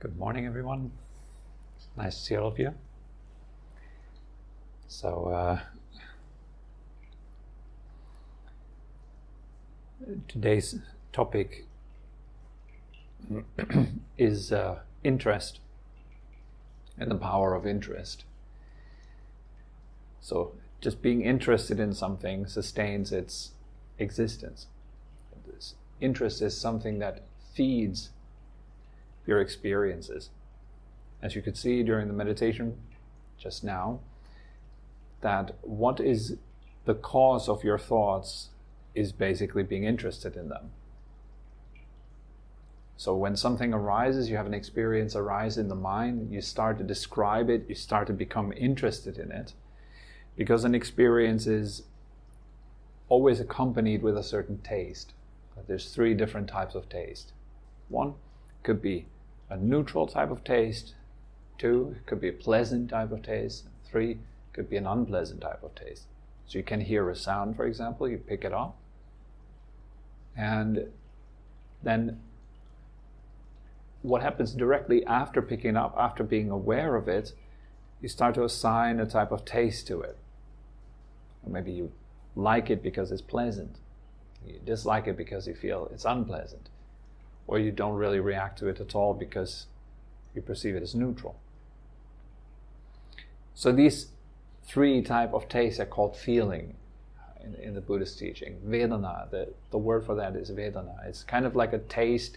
Good morning, everyone. Nice to see all of you. So, today's topic is interest and the power of interest. So, just being interested in something sustains its existence. This interest is something that feeds your experiences. As you could see during the meditation just now, that what is the cause of your thoughts is basically being interested in them. So when something arises, you have an experience arise in the mind, you start to describe it, you start to become interested in it, because an experience is always accompanied with a certain taste. There's 3 different types of taste. 1 could be a neutral type of taste. 2, it could be a pleasant type of taste. 3, could be an unpleasant type of taste. So you can hear a sound, for example, you pick it up, and then what happens directly after picking it up, after being aware of it, you start to assign a type of taste to it. Or maybe you like it because it's pleasant. You dislike it because you feel it's unpleasant. Or you don't really react to it at all because you perceive it as neutral. So these 3 types of tastes are called feeling in the Buddhist teaching. Vedana, the word for that is Vedana. It's kind of like a taste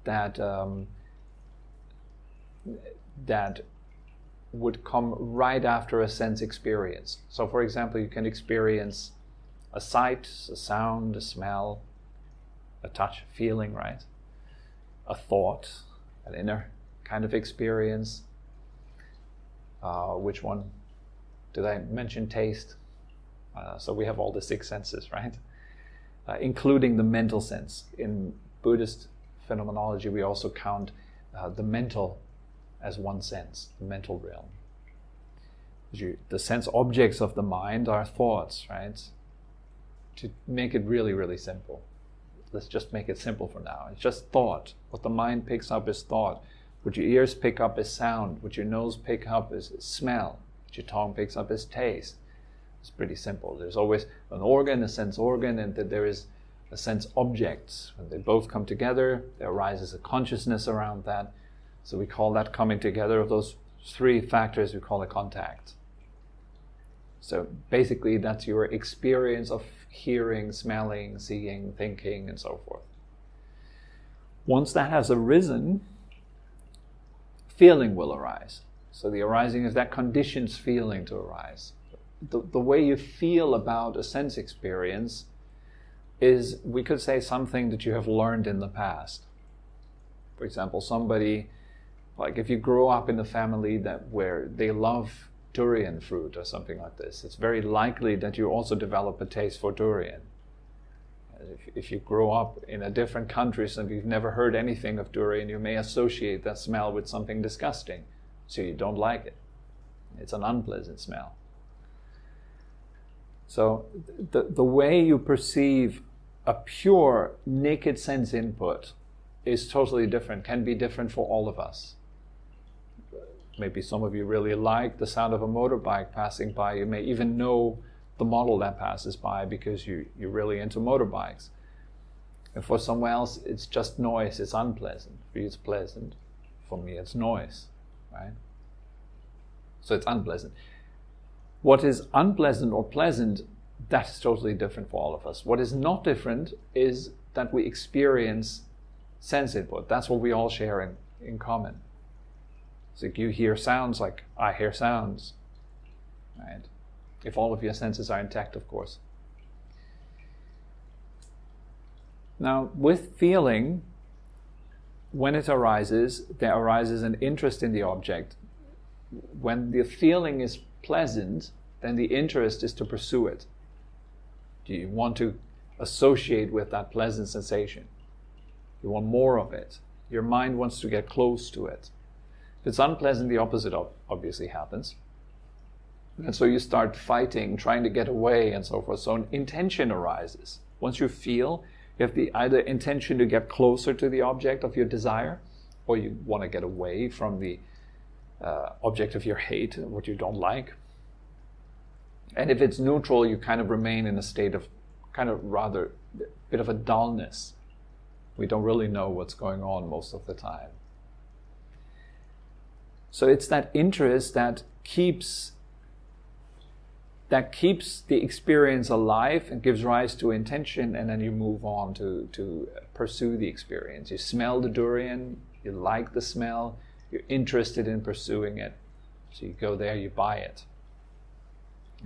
that would come right after a sense experience. So for example, you can experience a sight, a sound, a smell, a touch, feeling, right? A thought, an inner kind of experience. Which one did I mention? Taste. So we have all the 6 senses, right? Including the mental sense. In Buddhist phenomenology, we also count the mental as one sense, the mental realm. The sense objects of the mind are thoughts, right? To make it really, really simple. Let's just make it simple for now. It's just thought. What the mind picks up is thought. What your ears pick up is sound. What your nose picks up is smell. What your tongue picks up is taste. It's pretty simple. There's always an organ, a sense organ, and that there is a sense object. When they both come together, there arises a consciousness around that. So we call that coming together of those 3 factors, we call it contact. So basically that's your experience of hearing, smelling, seeing, thinking, and so forth. Once that has arisen, feeling will arise. So the arising is that conditions feeling to arise. The way you feel about a sense experience is, we could say, something that you have learned in the past. For example, somebody, like if you grow up in a family where they love durian fruit or something like this, it's very likely that you also develop a taste for durian. If you grow up in a different country and you've never heard anything of durian, you may associate that smell with something disgusting, so you don't like it. It's an unpleasant smell. So the way you perceive a pure, naked sense input is totally different, can be different for all of us. Maybe some of you really like the sound of a motorbike passing by. You may even know the model that passes by because you're really into motorbikes. And for someone else, it's just noise, it's unpleasant. For you, it's pleasant. For me, it's noise, right? So it's unpleasant. What is unpleasant or pleasant, that's totally different for all of us. What is not different is that we experience sense input. That's what we all share in common. So you hear sounds like I hear sounds, right? If all of your senses are intact, of course. Now, with feeling, when it arises, there arises an interest in the object. When the feeling is pleasant, then the interest is to pursue it. Do you want to associate with that pleasant sensation? You want more of it. Your mind wants to get close to it. If it's unpleasant, the opposite obviously happens. And so you start fighting, trying to get away and so forth. So an intention arises. Once you feel, you have the either intention to get closer to the object of your desire, or you want to get away from the object of your hate, what you don't like. And if it's neutral, you kind of remain in a state of kind of rather a bit of a dullness. We don't really know what's going on most of the time. So it's that interest that keeps the experience alive and gives rise to intention, and then you move on to pursue the experience. You smell the durian, you like the smell, you're interested in pursuing it. So you go there, you buy it.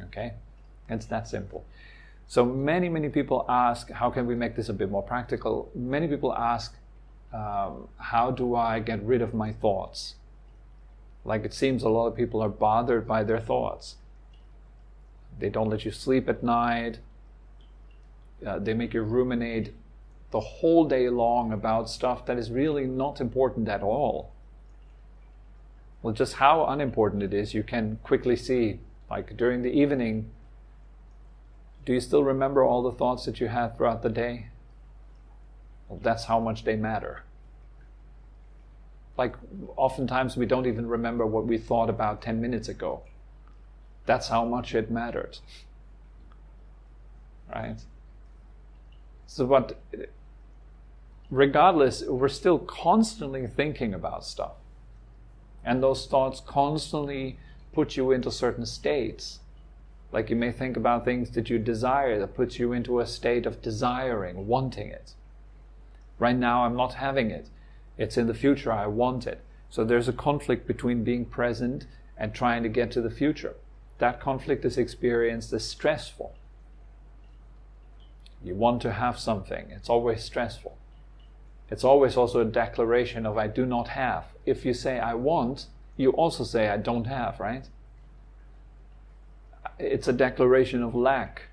Okay? It's that simple. So many people ask, how can we make this a bit more practical? Many people ask, how do I get rid of my thoughts? Like it seems a lot of people are bothered by their thoughts. They don't let you sleep at night. They make you ruminate the whole day long about stuff that is really not important at all. Well, just how unimportant it is, you can quickly see. Like during the evening, do you still remember all the thoughts that you had throughout the day? Well, that's how much they matter. Like oftentimes we don't even remember what we thought about 10 minutes ago. That's how much it mattered. Right? So but regardless, we're still constantly thinking about stuff. And those thoughts constantly put you into certain states. Like you may think about things that you desire, that puts you into a state of desiring, wanting it. Right now I'm not having it. It's in the future, I want it. So there's a conflict between being present and trying to get to the future. That conflict is experienced as stressful. You want to have something, it's always stressful. It's always also a declaration of I do not have. If you say I want, you also say I don't have, right? It's a declaration of lack.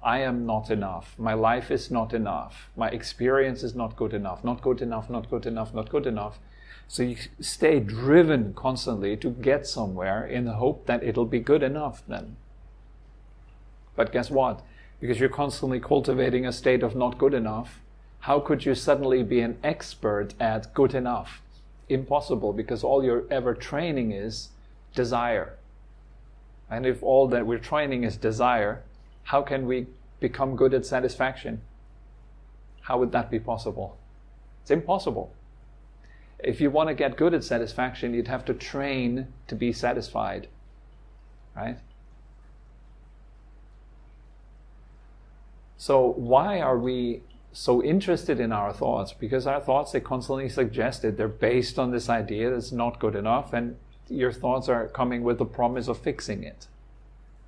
I am not enough. My life is not enough. My experience is not good enough. Not good enough, not good enough, not good enough. So you stay driven constantly to get somewhere in the hope that it'll be good enough then. But guess what? Because you're constantly cultivating a state of not good enough, how could you suddenly be an expert at good enough? Impossible, because all you're ever training is desire. And if all that we're training is desire, how can we become good at satisfaction? How would that be possible? It's impossible. If you want to get good at satisfaction, you'd have to train to be satisfied, right? So why are we so interested in our thoughts? Because our thoughts, they constantly suggest it. They're based on this idea that it's not good enough, and your thoughts are coming with the promise of fixing it.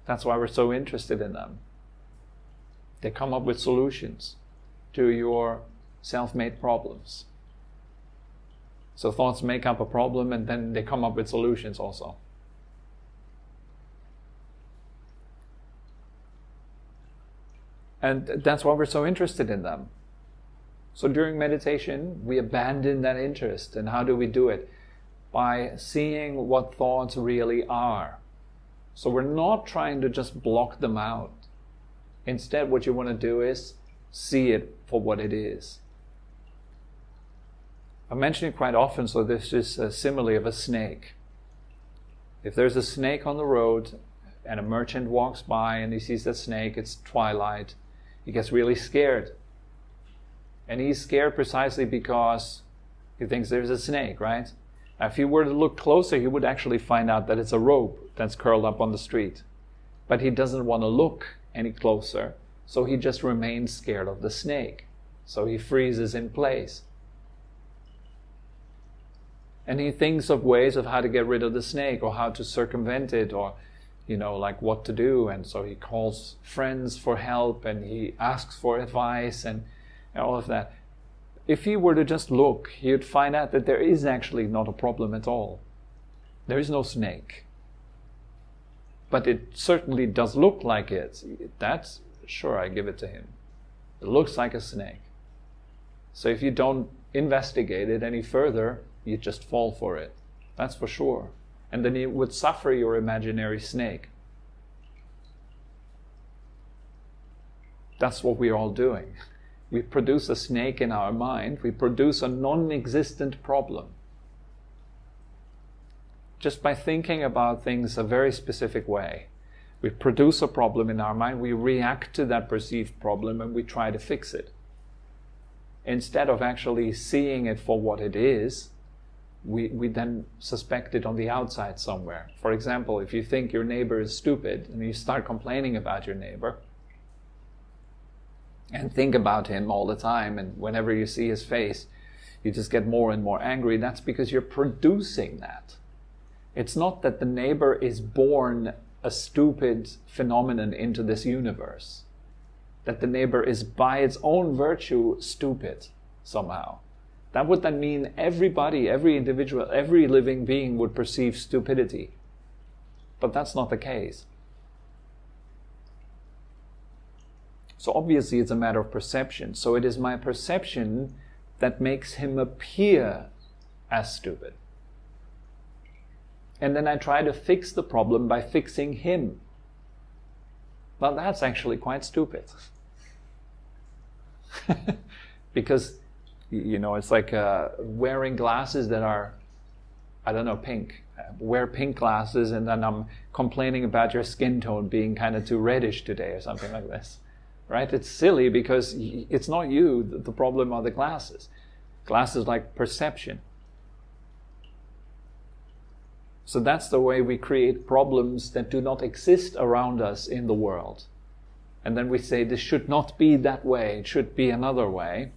That's why we're so interested in them. They come up with solutions to your self-made problems. So thoughts make up a problem and then they come up with solutions also. And that's why we're so interested in them. So during meditation, we abandon that interest. And how do we do it? By seeing what thoughts really are. So we're not trying to just block them out. Instead, what you want to do is see it for what it is. I mention it quite often, so this is a simile of a snake. If there's a snake on the road and a merchant walks by and he sees that snake, it's twilight, he gets really scared. And he's scared precisely because he thinks there's a snake, right? Now, if he were to look closer, he would actually find out that it's a rope that's curled up on the street. But he doesn't want to look any closer, so he just remains scared of the snake. So he freezes in place. And he thinks of ways of how to get rid of the snake or how to circumvent it or, like what to do. And so he calls friends for help and he asks for advice and all of that. If he were to just look, he would find out that there is actually not a problem at all. There is no snake. But it certainly does look like it. That's sure, I give it to him. It looks like a snake. So if you don't investigate it any further, you just fall for it. That's for sure. And then you would suffer your imaginary snake. That's what we're all doing. We produce a snake in our mind. We produce a non-existent problem. Just by thinking about things a very specific way. We produce a problem in our mind, we react to that perceived problem, and we try to fix it. Instead of actually seeing it for what it is, we then suspect it on the outside somewhere. For example, if you think your neighbor is stupid and you start complaining about your neighbor and think about him all the time, and whenever you see his face you just get more and more angry, that's because you're producing that. It's not that the neighbor is born a stupid phenomenon into this universe, that the neighbor is by its own virtue stupid somehow. That would then mean everybody, every individual, every living being would perceive stupidity. But that's not the case. So obviously it's a matter of perception. So it is my perception that makes him appear as stupid. And then I try to fix the problem by fixing him. Well, that's actually quite stupid. Because, it's like wearing glasses that are, pink. Wear pink glasses and then I'm complaining about your skin tone being kind of too reddish today or something like this. Right? It's silly because it's not you, the problem are the glasses. Glasses like perception. So that's the way we create problems that do not exist around us in the world. And then we say this should not be that way, it should be another way.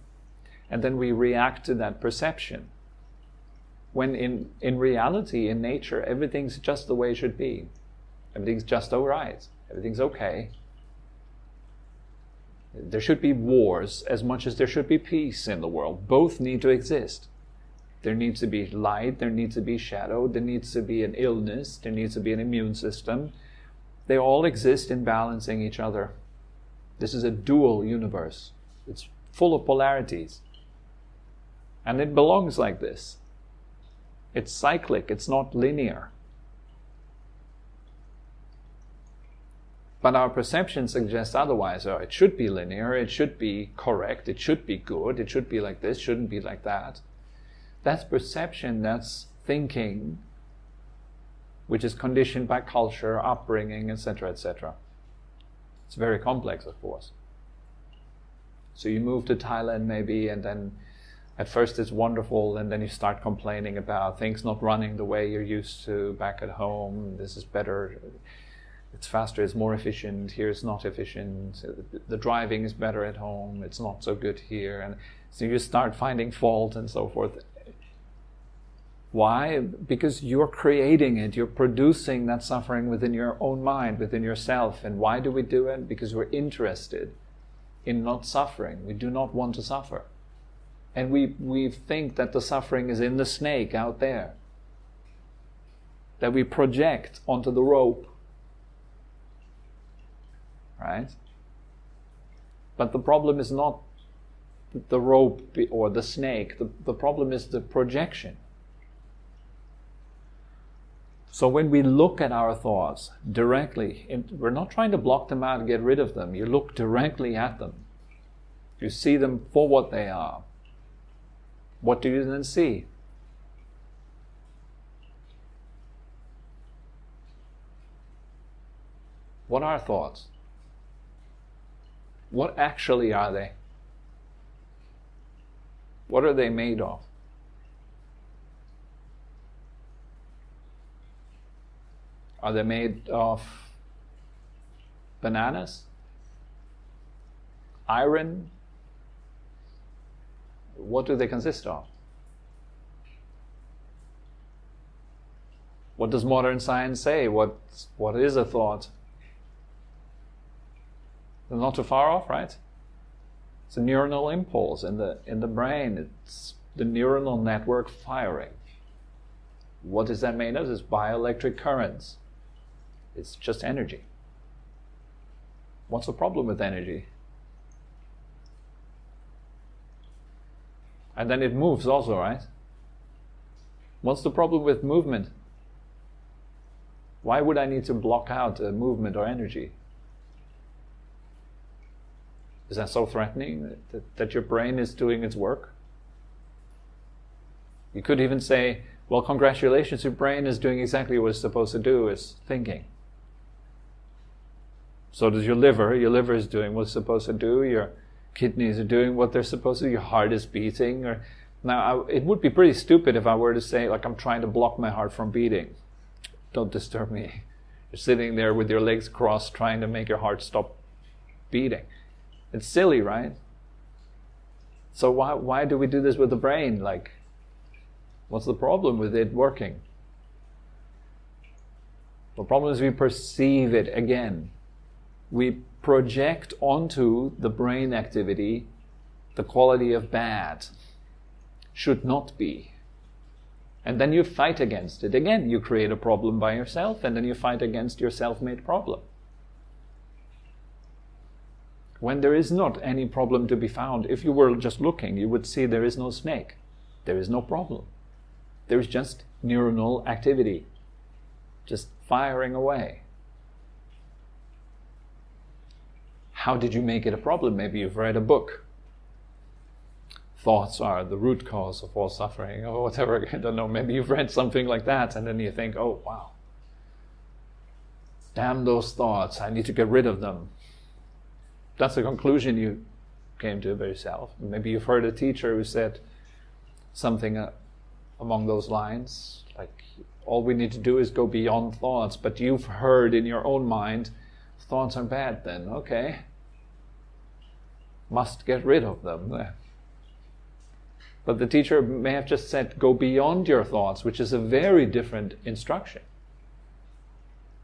And then we react to that perception. When in reality, in nature, everything's just the way it should be. Everything's just alright. Everything's okay. There should be wars as much as there should be peace in the world. Both need to exist. There needs to be light, there needs to be shadow, there needs to be an illness, there needs to be an immune system. They all exist in balancing each other. This is a dual universe. It's full of polarities. And it belongs like this. It's cyclic, it's not linear. But our perception suggests otherwise. It should be linear, it should be correct, it should be good, it should be like this, shouldn't be like that. That's perception, that's thinking, which is conditioned by culture, upbringing, etc., etc. It's very complex, of course. So you move to Thailand maybe, and then at first it's wonderful, and then you start complaining about things not running the way you're used to back at home. This is better, it's faster, it's more efficient, here it's not efficient, the driving is better at home, it's not so good here. And so you start finding fault and so forth. Why? Because you're creating it, you're producing that suffering within your own mind, within yourself. And why do we do it? Because we're interested in not suffering. We do not want to suffer. And we think that the suffering is in the snake out there, that we project onto the rope. Right? But the problem is not the rope or the snake. The problem is the projection. So when we look at our thoughts directly, we're not trying to block them out and get rid of them. You look directly at them. You see them for what they are. What do you then see? What are thoughts? What actually are they? What are they made of? Are they made of bananas? Iron? What do they consist of? What does modern science say? What is a thought? They're not too far off, right? It's a neuronal impulse in the brain. It's the neuronal network firing. What is that made of? It's bioelectric currents. It's just energy. What's the problem with energy? And then it moves also, right? What's the problem with movement? Why would I need to block out movement or energy? Is that so threatening that your brain is doing its work? You could even say, well, congratulations, your brain is doing exactly what it's supposed to do, it's thinking. So does your liver. Your liver is doing what it's supposed to do, your kidneys are doing what they're supposed to do, your heart is beating. Now, it would be pretty stupid if I were to say, like, I'm trying to block my heart from beating. Don't disturb me. You're sitting there with your legs crossed trying to make your heart stop beating. It's silly, right? So why do we do this with the brain? Like, what's the problem with it working? The problem is we perceive it again. We project onto the brain activity the quality of bad, should not be. And then you fight against it. Again, you create a problem by yourself, and then you fight against your self-made problem. When there is not any problem to be found, if you were just looking, you would see there is no snake. There is no problem. There is just neuronal activity, just firing away. How did you make it a problem? Maybe you've read a book. Thoughts are the root cause of all suffering, or whatever, I don't know. Maybe you've read something like that, and then you think, oh, wow. Damn those thoughts, I need to get rid of them. That's the conclusion you came to by yourself. Maybe you've heard a teacher who said something along those lines, like, all we need to do is go beyond thoughts, but you've heard in your own mind, thoughts are bad then, okay. Must get rid of them. But the teacher may have just said, go beyond your thoughts, which is a very different instruction.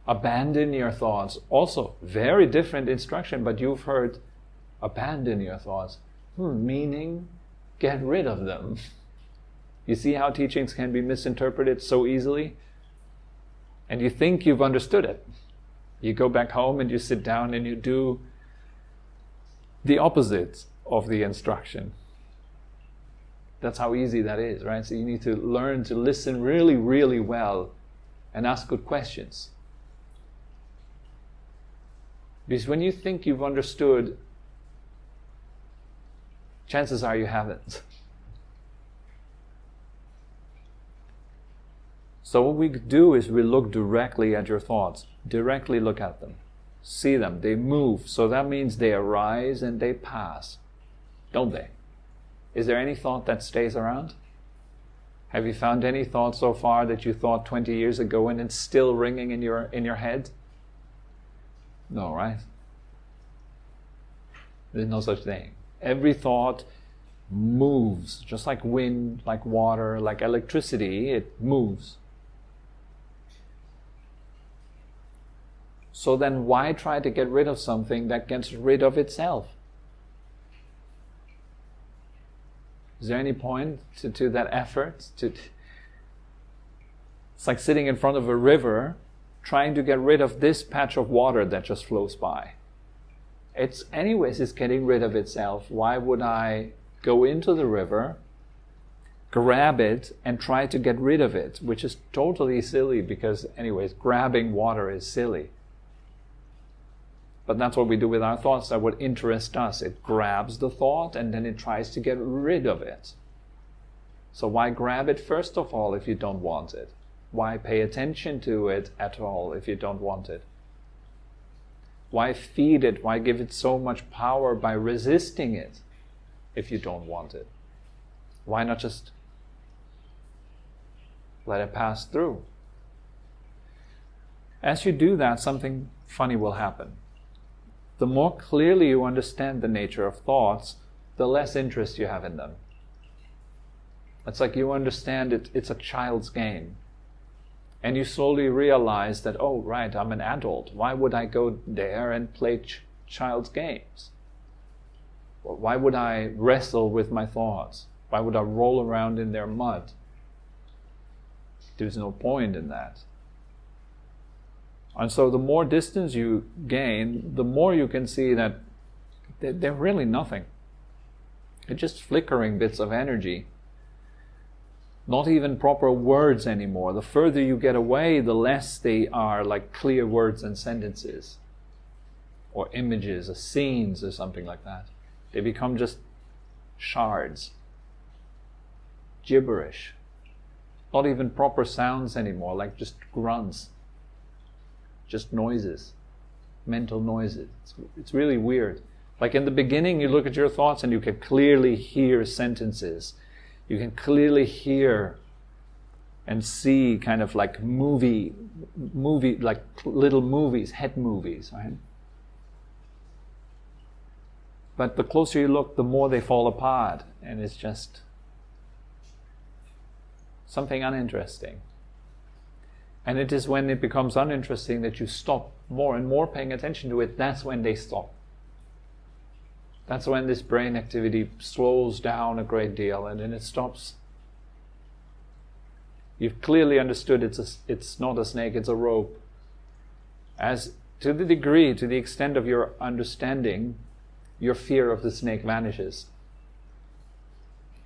Abandon your thoughts, also very different instruction, but you've heard, abandon your thoughts. Meaning, get rid of them. You see how teachings can be misinterpreted so easily? And you think you've understood it. You go back home and you sit down and you do the opposite of the instruction. That's how easy that is, right? So you need to learn to listen really, really well and ask good questions. Because when you think you've understood, chances are you haven't. So what we do is we look directly at your thoughts. Directly look at them. See them. They move. So that means they arise and they pass. Don't they? Is there any thought that stays around? Have you found any thought so far that you thought 20 years ago and it's still ringing in your head? No, right? There's no such thing. Every thought moves, just like wind, like water, like electricity, it moves. So then why try to get rid of something that gets rid of itself? Is there any point to that effort? It's like sitting in front of a river trying to get rid of this patch of water that just flows by. It's getting rid of itself. Why would I go into the river, grab it, and try to get rid of it? Which is totally silly because anyways, grabbing water is silly. But that's what we do with our thoughts. That's what interests us. It grabs the thought and then it tries to get rid of it. So why grab it first of all if you don't want it? Why pay attention to it at all if you don't want it? Why feed it? Why give it so much power by resisting it if you don't want it? Why not just let it pass through? As you do that, something funny will happen. The more clearly you understand the nature of thoughts, the less interest you have in them. It's like you understand it's a child's game. And you slowly realize that, oh, right, I'm an adult. Why would I go there and play child's games? Why would I wrestle with my thoughts? Why would I roll around in their mud? There's no point in that. And so the more distance you gain, the more you can see that they're really nothing. They're just flickering bits of energy. Not even proper words anymore. The further you get away, the less they are like clear words and sentences. Or images, or scenes, or something like that. They become just shards, gibberish, not even proper sounds anymore, like just grunts, just noises, mental noises. It's really weird. Like in the beginning, you look at your thoughts and you can clearly hear sentences. You can clearly hear and see kind of like movie, like little movies, head movies, right? But the closer you look, the more they fall apart, and it's just something uninteresting. And it is when it becomes uninteresting that you stop more and more paying attention to it. That's when they stop. That's when this brain activity slows down a great deal, and then it stops. You've clearly understood it's not a snake, it's a rope. As to the extent of your understanding, your fear of the snake vanishes.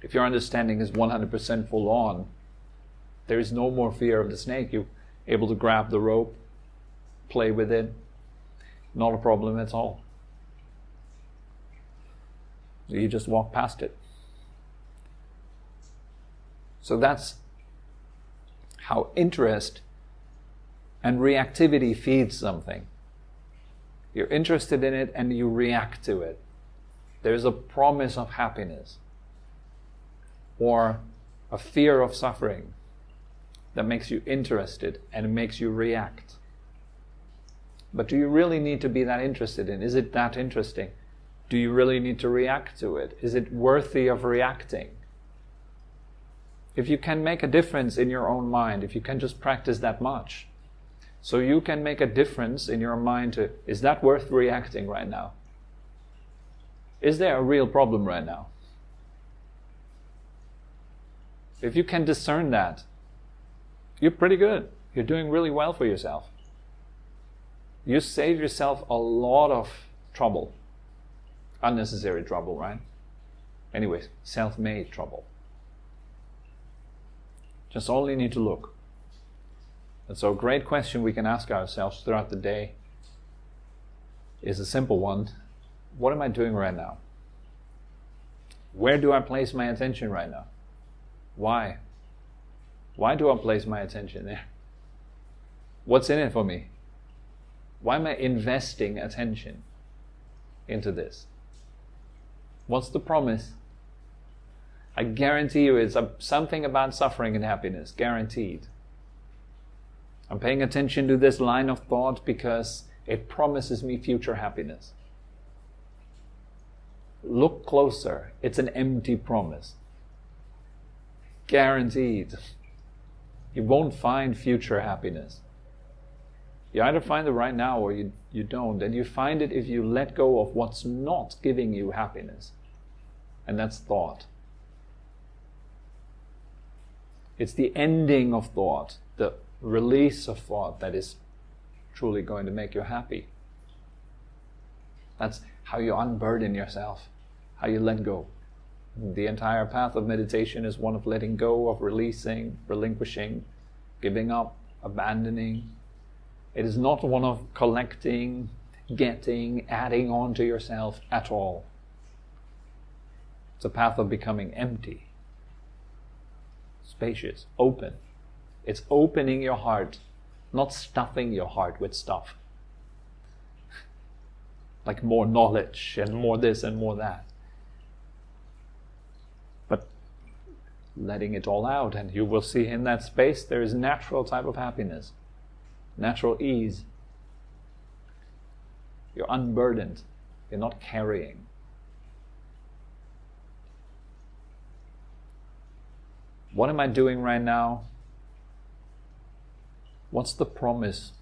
If your understanding is 100% full on, there is no more fear of the snake. You're able to grab the rope, play with it, not a problem at all. You just walk past it. So that's how interest and reactivity feeds something. You're interested in it and you react to it. There's a promise of happiness or a fear of suffering that makes you interested and makes you react. But do you really need to be that interested in? Is it that interesting? Do you really need to react to it? Is it worthy of reacting? If you can make a difference in your own mind, if you can just practice that much, so you can make a difference in your mind to, is that worth reacting right now? Is there a real problem right now? If you can discern that, you're pretty good. You're doing really well for yourself. You save yourself a lot of trouble. Unnecessary trouble, right? Anyways, self-made trouble. Just only need to look. And so a great question we can ask ourselves throughout the day is a simple one. What am I doing right now? Where do I place my attention right now? Why? Why do I place my attention there? What's in it for me? Why am I investing attention into this? What's the promise? I guarantee you it's something about suffering and happiness, guaranteed. I'm paying attention to this line of thought because it promises me future happiness. Look closer, it's an empty promise. Guaranteed. You won't find future happiness. You either find it right now or you don't. And you find it if you let go of what's not giving you happiness. And that's thought. It's the ending of thought, the release of thought that is truly going to make you happy. That's how you unburden yourself, how you let go. The entire path of meditation is one of letting go, of releasing, relinquishing, giving up, abandoning. It is not one of collecting, getting, adding on to yourself at all. It's a path of becoming empty, spacious, open. It's opening your heart, not stuffing your heart with stuff. Like more knowledge and more this and more that. But letting it all out, and you will see in that space there is natural type of happiness, natural ease. You're unburdened. You're not carrying. What am I doing right now? What's the promise?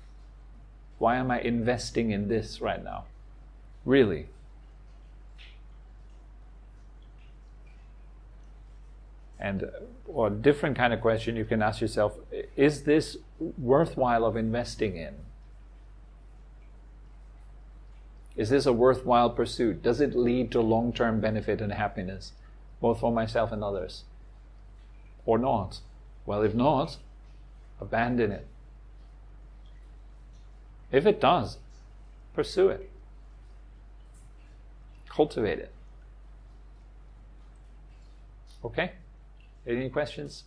Why am I investing in this right now? Really? And or a different kind of question you can ask yourself, is this worthwhile of investing in? Is this a worthwhile pursuit? Does it lead to long-term benefit and happiness, both for myself and others? Or not? Well, if not, abandon it. If it does, pursue it. Cultivate it. Okay? Any questions?